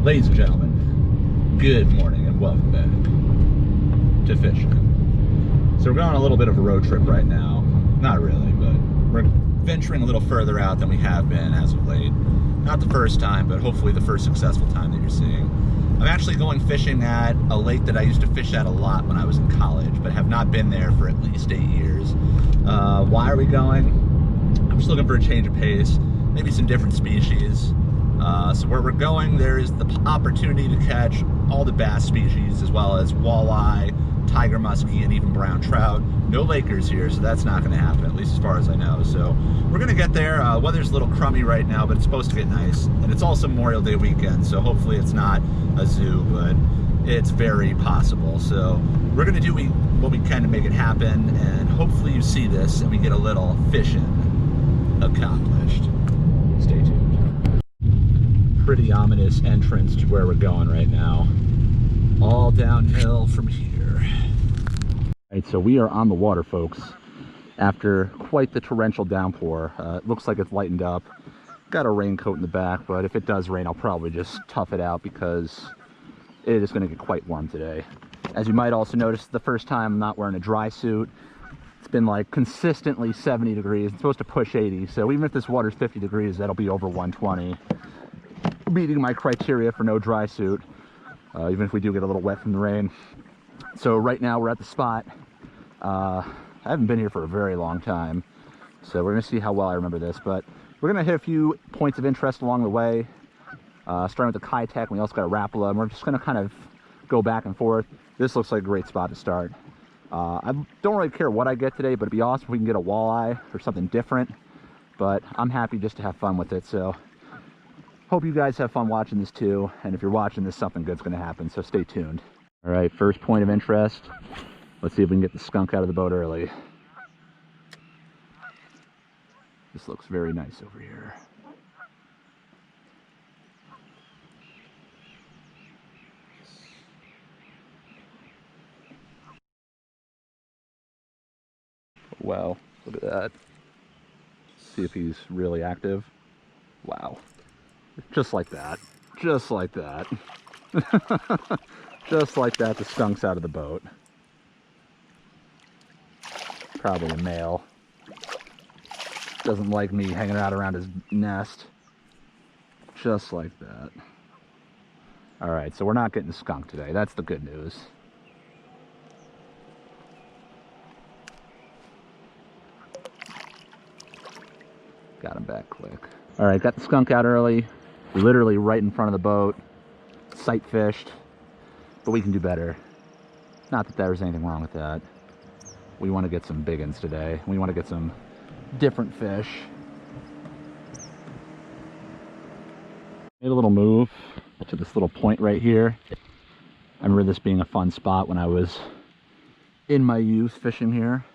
Ladies and gentlemen, good morning and welcome back to Fishin. So we're going on a little bit of a road trip right now. Not really, but we're venturing a little further out than we have been as of late. Not the first time, but hopefully the first successful time that you're seeing. I'm actually going fishing at a lake that I used to fish at a lot when I was in college, but have not been there for at least 8 years. Why are we going? I'm just looking for a change of pace, maybe some different species. So where we're going, there is the opportunity to catch all the bass species, as well as walleye, tiger muskie, and even brown trout. No Lakers here, so that's not going to happen, at least as far as I know. So we're going to get there. Weather's a little crummy right now, but it's supposed to get nice. And it's also Memorial Day weekend, so hopefully it's not a zoo, but it's very possible. So we're going to do what we can to make it happen, and hopefully you see this and we get a little fishing accomplished. Stay tuned. Pretty ominous entrance to where we're going right now. All downhill from here. All right, so we are on the water, folks, after quite the torrential downpour. It looks like it's lightened up. Got a raincoat in the back, but if it does rain, I'll probably just tough it out because it is going to get quite warm today. As you might also notice, the first time I'm not wearing a dry suit. It's been like consistently 70 degrees. It's supposed to push 80, so even if this water's 50 degrees, that'll be over 120. Meeting my criteria for no dry suit, even if we do get a little wet from the rain. So right now we're at the spot. I haven't been here for a very long time, so we're gonna see how well I remember this, but we're gonna hit a few points of interest along the way, starting with the Kitech, and we also got a Rapala, and we're just gonna kind of go back and forth. This looks like a great spot to start. I don't really care what I get today, but it'd be awesome if we can get a walleye or something different, but I'm happy just to have fun with it. So hope you guys have fun watching this too, and if you're watching this, something good's gonna happen, so stay tuned. All right, first point of interest. Let's see if we can get the skunk out of the boat early. This looks very nice over here. Wow, look at that. See if he's really active. Wow. Just like that. Just like that. Just like that, the skunk's out of the boat. Probably a male. Doesn't like me hanging out around his nest. Just like that. Alright, so we're not getting skunked today. That's the good news. Got him back quick. Alright, got the skunk out early. Literally right in front of the boat. Sight fished. But we can do better. Not that there's anything wrong with that. We want to get some big uns today. We want to get some different fish. Made a little move to this little point right here. I remember this being a fun spot when I was in my youth fishing here.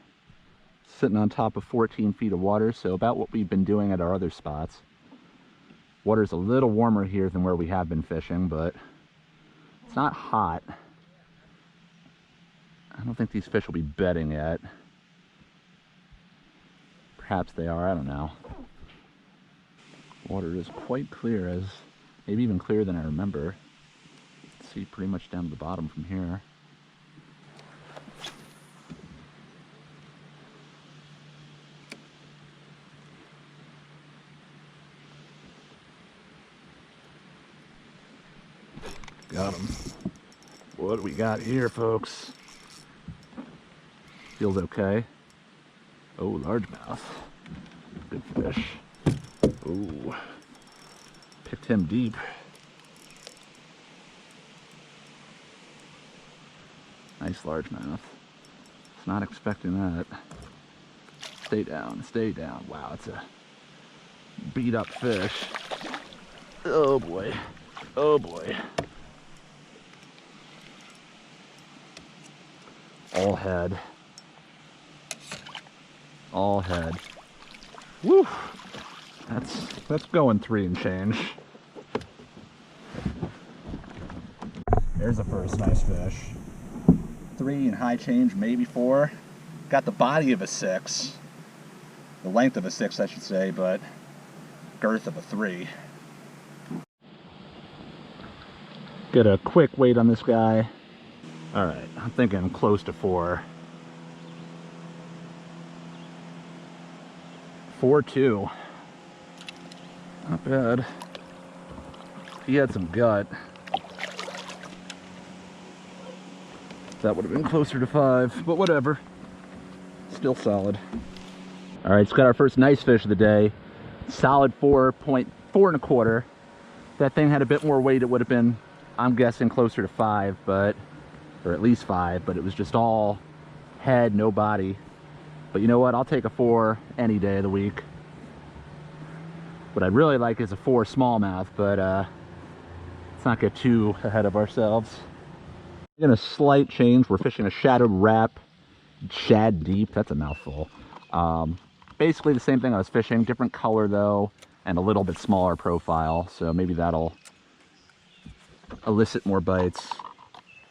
Sitting on top of 14 feet of water, so about what we've been doing at our other spots. Water's a little warmer here than where we have been fishing, but it's not hot. I don't think these fish will be bedding yet. Perhaps they are, I don't know. Water is quite clear, as maybe even clearer than I remember. See pretty much down to the bottom from here. Got him. What do we got here, folks? Feels okay. Oh, largemouth. Good fish. Oh, picked him deep. Nice largemouth. Was not expecting that. Stay down, stay down. Wow, it's a beat up fish. Oh boy. Oh boy. All head. All head. Woo! That's going 3 and change. There's the first nice fish. 3 and high change, maybe 4. Got the body of a 6. The length of a 6, I should say, but girth of a 3. Get a quick weight on this guy. All right, I'm thinking close to 4. 4.2. Not bad. He had some gut. That would have been closer to 5, but whatever. Still solid. All right, it's got our first nice fish of the day. Solid 4.4 1/4. That thing had a bit more weight, it would have been, I'm guessing, closer to 5, but, or at least 5, but it was just all head, no body. But you know what? I'll take a 4 any day of the week. What I'd really like is a 4 smallmouth, but let's not get too ahead of ourselves. In a slight change, we're fishing a shadowed wrap, shad deep. That's a mouthful. Basically the same thing I was fishing, different color though, and a little bit smaller profile. So maybe that'll elicit more bites.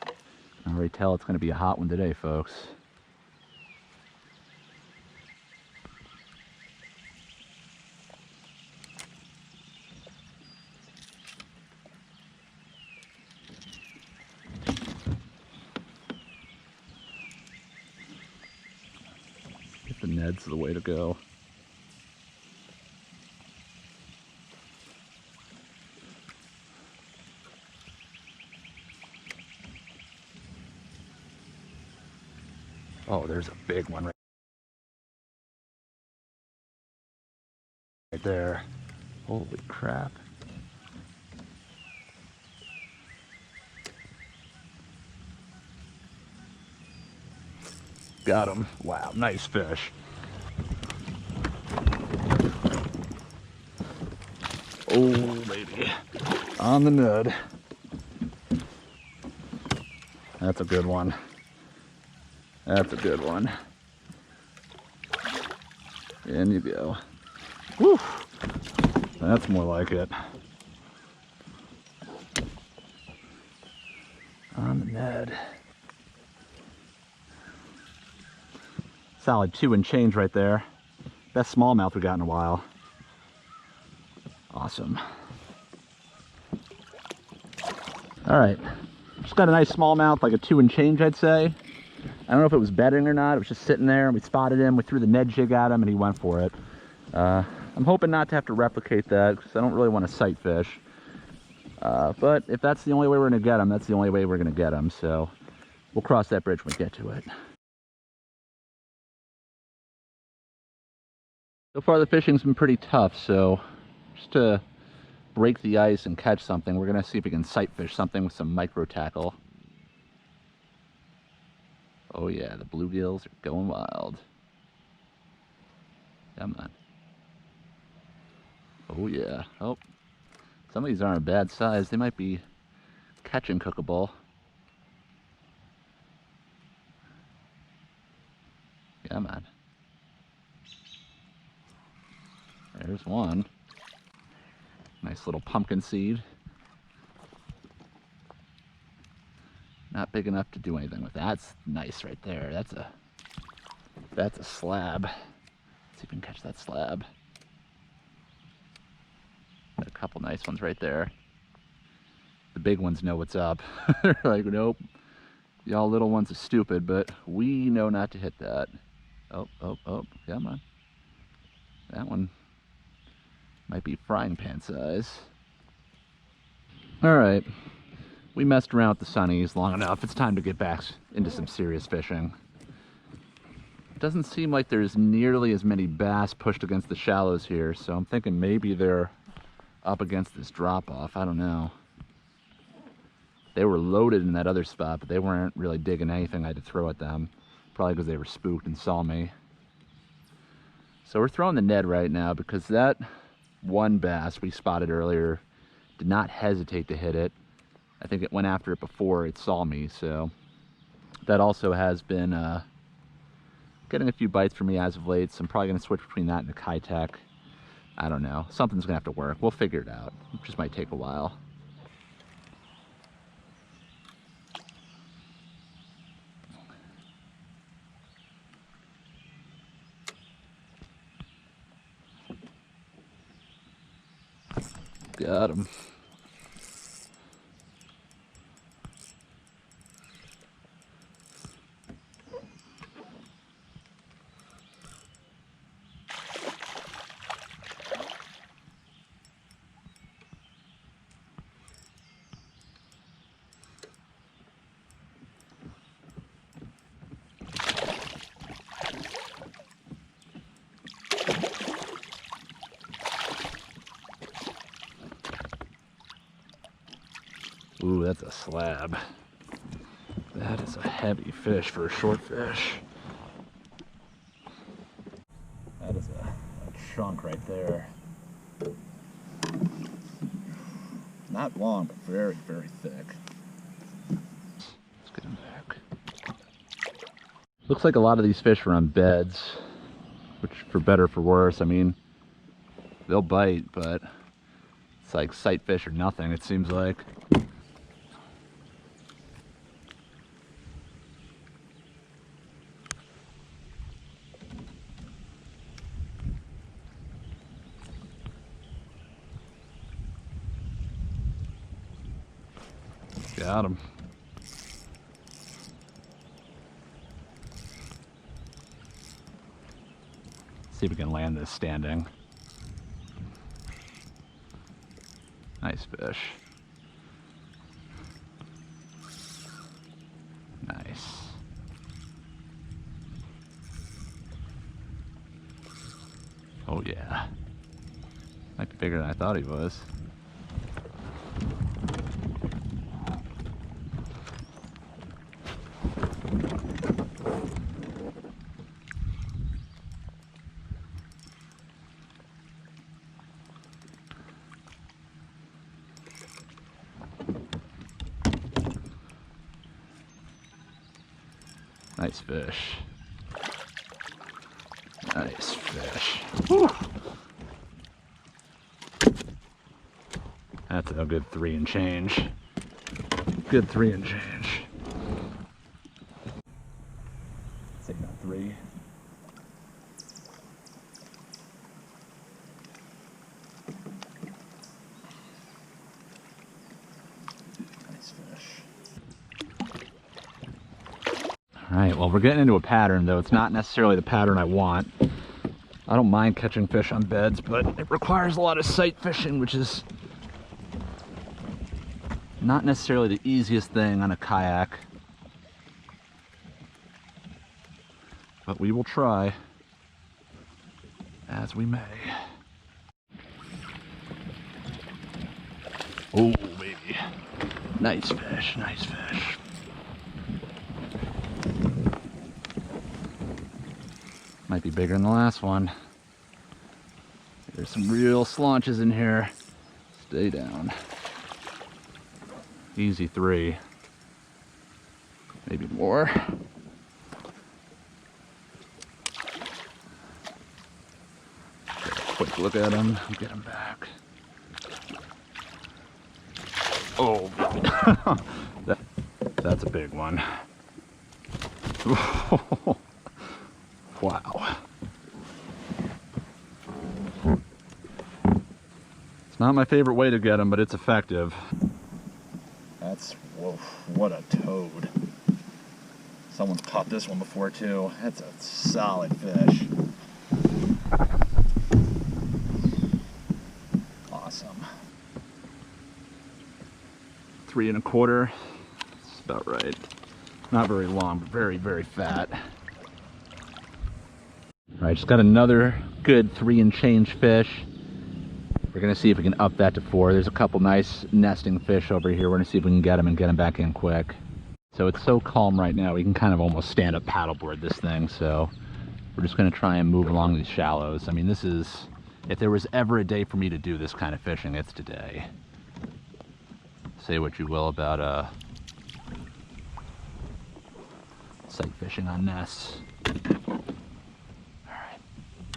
I can already tell it's going to be a hot one today, folks. The Ned's the way to go. Oh, there's a big one right there. Holy crap. Got him. Wow, nice fish. Oh, baby. On the Ned. That's a good one. That's a good one. In you go. Woo! That's more like it. On the Ned. Solid 2 and change right there. Best smallmouth we got in a while. Awesome. All right, just got a nice smallmouth, like a 2 and change, I'd say. I don't know if it was bedding or not. It was just sitting there, and we spotted him. We threw the Ned jig at him, and he went for it. I'm hoping not to have to replicate that, because I don't really want to sight fish. But if that's the only way we're going to get him, that's the only way we're going to get him. So we'll cross that bridge when we get to it. So far the fishing's been pretty tough, so just to break the ice and catch something, we're gonna see if we can sight fish something with some micro tackle. Oh yeah, the bluegills are going wild. Come on. Oh yeah. Oh, some of these aren't a bad size. They might be catching cookable. Come on. There's one. Nice little pumpkin seed. Not big enough to do anything with. That's nice right there. That's a slab. Let's see if we can catch that slab. Got a couple nice ones right there. The big ones know what's up. They're like, nope. Y'all little ones are stupid, but we know not to hit that. Oh, oh, oh, come on. That one might be frying pan size. All right, we messed around with the sunnies long enough. It's time to get back into some serious fishing. It doesn't seem like there's nearly as many bass pushed against the shallows here, so I'm thinking maybe they're up against this drop-off. I don't know. They were loaded in that other spot, but they weren't really digging anything I had to throw at them. Probably because they were spooked and saw me. So we're throwing the Ned right now because that one bass we spotted earlier did not hesitate to hit it. I think it went after it before it saw me, so that also has been getting a few bites for me as of late, so I'm probably going to switch between that and the Kitech. I don't know. Something's going to have to work. We'll figure it out. It just might take a while. Got him. Ooh, that's a slab. That is a heavy fish for a short fish. That is a chunk right there. Not long, but very, very thick. Let's get him back. Looks like a lot of these fish are on beds, which for better or for worse, I mean, they'll bite, but it's like sight fish or nothing, it seems like. Got him. See if we can land this standing. Nice fish. Nice. Oh yeah. Might be bigger than I thought he was. Nice fish. Nice fish. Whew. That's a good 3 and change. Good 3 and change. Say not 3. Nice fish. All right, well, we're getting into a pattern, though it's not necessarily the pattern I want. I don't mind catching fish on beds, but it requires a lot of sight fishing, which is not necessarily the easiest thing on a kayak. But we will try as we may. Oh, baby. Nice fish, nice fish. Might be bigger than the last one. There's some real slaunches in here. Stay down. Easy 3. Maybe more. Take a quick look at him. Get him back. Oh, that's a big one. Wow. It's not my favorite way to get them, but it's effective. That's, whoa, what a toad. Someone's caught this one before too. That's a solid fish. Awesome. 3 1/4. That's about right. Not very long, but very, very fat. All right, just got another good 3 and change fish. We're gonna see if we can up that to 4. There's a couple nice nesting fish over here. We're gonna see if we can get them and get them back in quick. So it's so calm right now, we can kind of almost stand up paddleboard this thing. So we're just gonna try and move along these shallows. I mean, this is, if there was ever a day for me to do this kind of fishing, it's today. Say what you will about sight fishing on nests.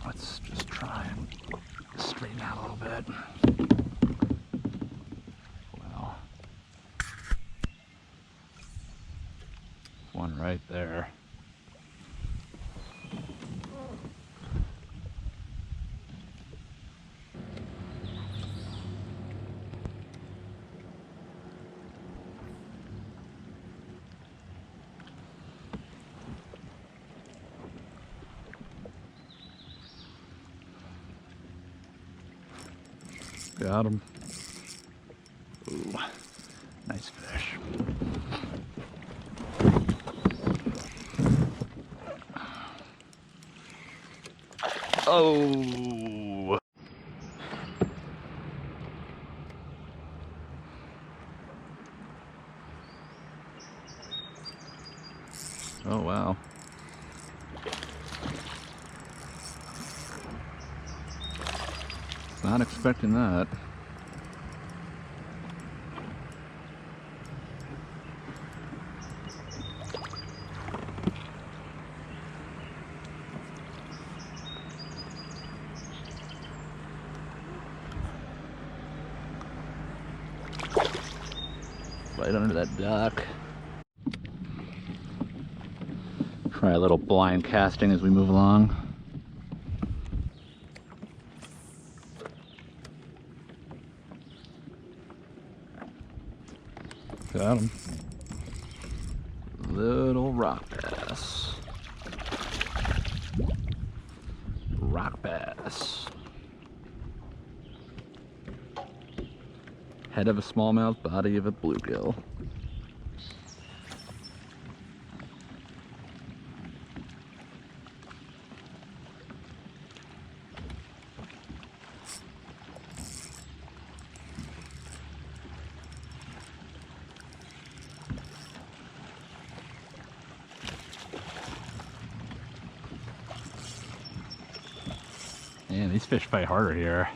Let's just try and straighten out a little bit. Well, one right there. Got him. Ooh, nice fish. Oh. Oh, wow. Not expecting that. Right under that dock. Try a little blind casting as we move along. Got him. Little rock bass. Rock bass. Head of a smallmouth, body of a bluegill. Man, these fish fight harder here.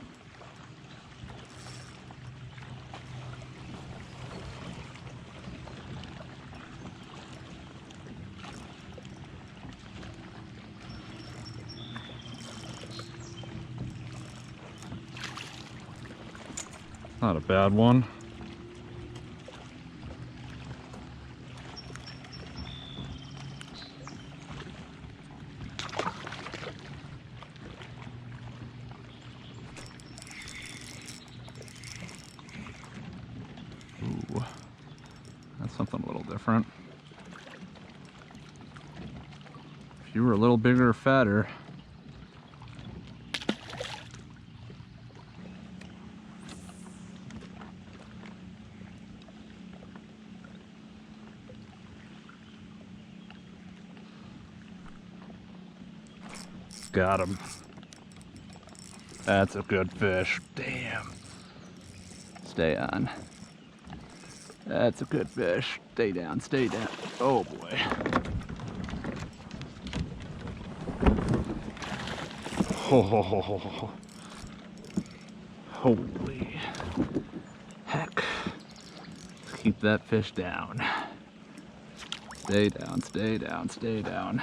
Not a bad one. Ooh, that's something a little different. If you were a little bigger or fatter. Got him. That's a good fish. Damn. Stay on. That's a good fish. Stay down, stay down. Oh boy. Oh, holy heck. Let's keep that fish down. Stay down, stay down, stay down.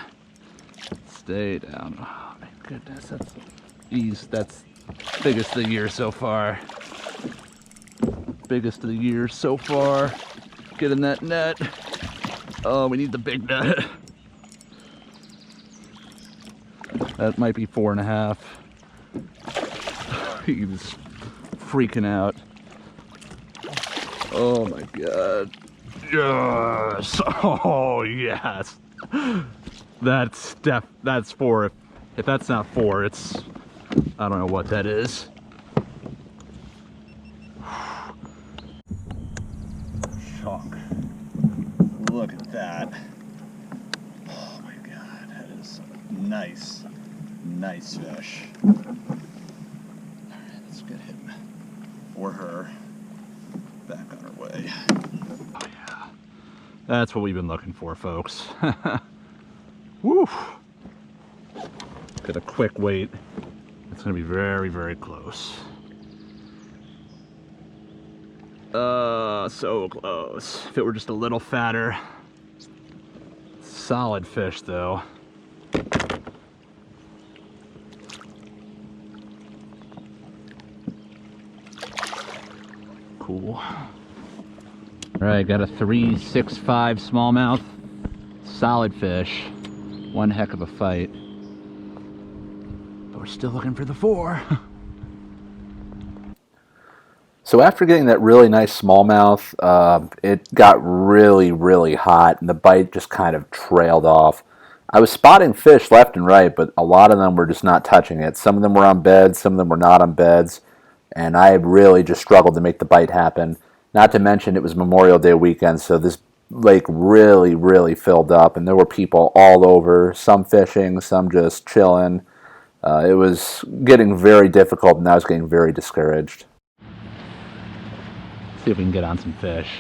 Stay down. Oh my goodness, that's biggest of the year so far. Biggest of the year so far. Get in that net. Oh, we need the big net. That might be 4.5. He's freaking out. Oh my god. Yes. Oh yes. That's 4. If that's not 4, it's, I don't know what that is. Chunk. Look at that. Oh my god, that is nice. Nice fish. Alright, let's get him or her back on her way. Oh yeah. That's what we've been looking for, folks. Woo! Get a quick wait. It's gonna be very, very close. So close. If it were just a little fatter. Solid fish though. Cool. Alright, got a 3.65 smallmouth. Solid fish. One heck of a fight. But we're still looking for the 4. So after getting that really nice smallmouth, it got really, really hot and the bite just kind of trailed off. I was spotting fish left and right, but a lot of them were just not touching it. Some of them were on beds, some of them were not on beds, and I really just struggled to make the bite happen. Not to mention it was Memorial Day weekend, so this lake really, really filled up, and there were people all over, some fishing, some just chilling. It was getting very difficult, and I was getting very discouraged. See if we can get on some fish.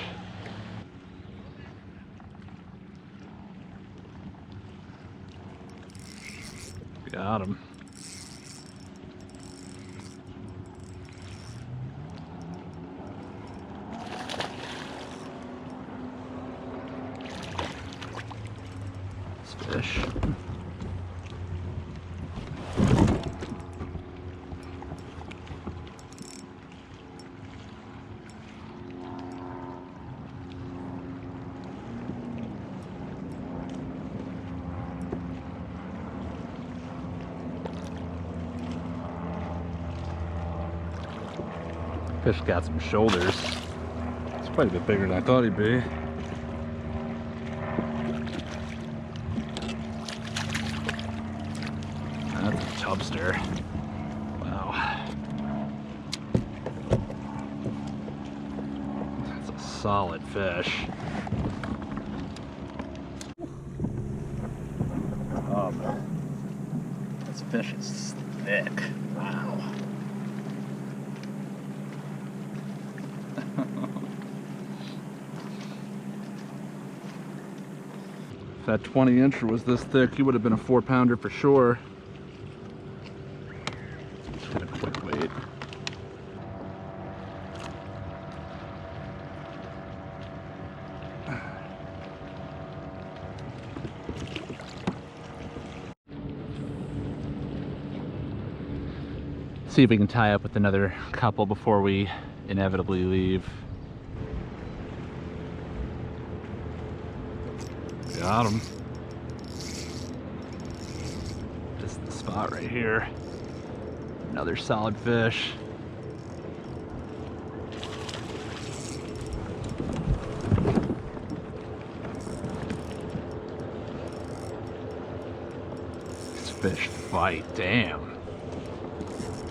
Got him. Fish. Fish got some shoulders. It's quite a bit bigger than I thought he'd be. That's a tubster. Wow. That's a solid fish. This fish is thick. Wow. If that 20-incher was this thick, he would have been a 4-pounder for sure. Just hit a quick weight. See if we can tie up with another couple before we inevitably leave. Got him. Just the spot right here. Another solid fish. These fish fight, damn.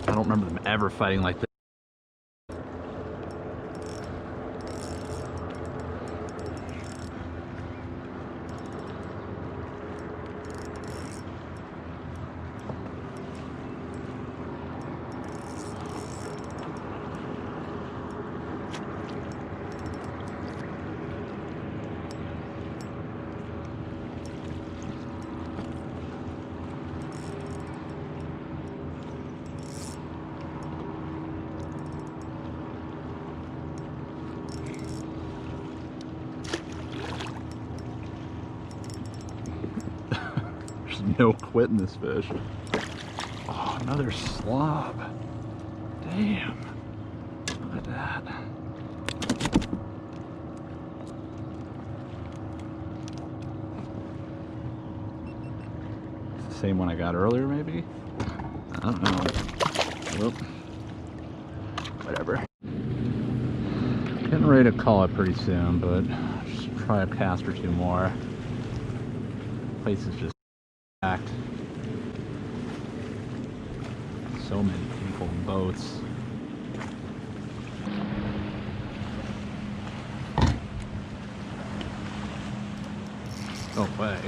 I don't remember them ever fighting like this. No quitting this fish. Oh, another slob. Damn. Look at that. It's the same one I got earlier, maybe? I don't know. Whoop. Whatever. Getting ready to call it pretty soon, but just try a cast or two more. Place is just packed. So many people and boats. No way.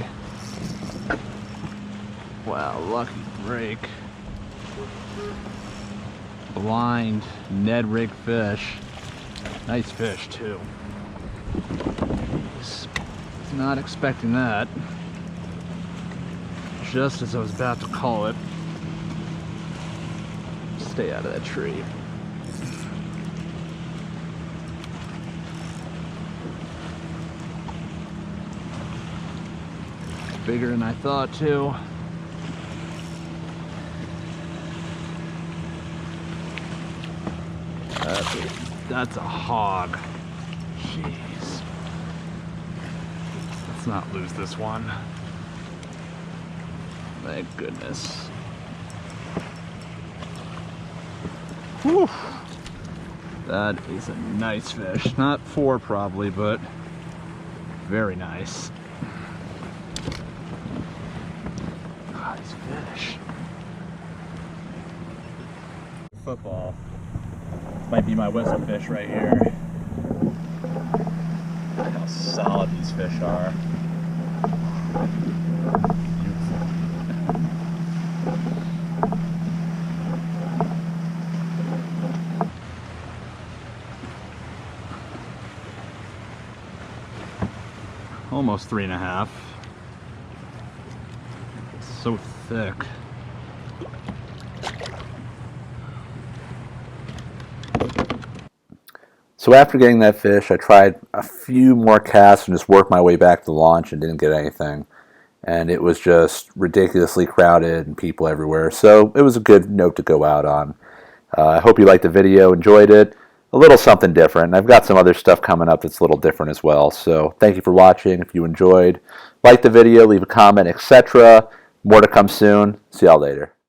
Wow, lucky break. Blind Ned rig fish. Nice fish too. Was not expecting that. Just as I was about to call it. Stay out of that tree. Bigger than I thought too. That's a hog. Jeez. Let's not lose this one. Thank goodness. Whew. That is a nice fish. Not 4 probably, but very nice. Nice fish. Football. Might be my whistle fish right here. Look how solid these fish are. Almost 3.5. It's so thick. So after getting that fish, I tried a few more casts and just worked my way back to the launch and didn't get anything. And it was just ridiculously crowded and people everywhere. So it was a good note to go out on. I hope you liked the video, enjoyed it. A little something different. I've got some other stuff coming up that's a little different as well. So thank you for watching. If you enjoyed, like the video, leave a comment, etc. More to come soon. See y'all later.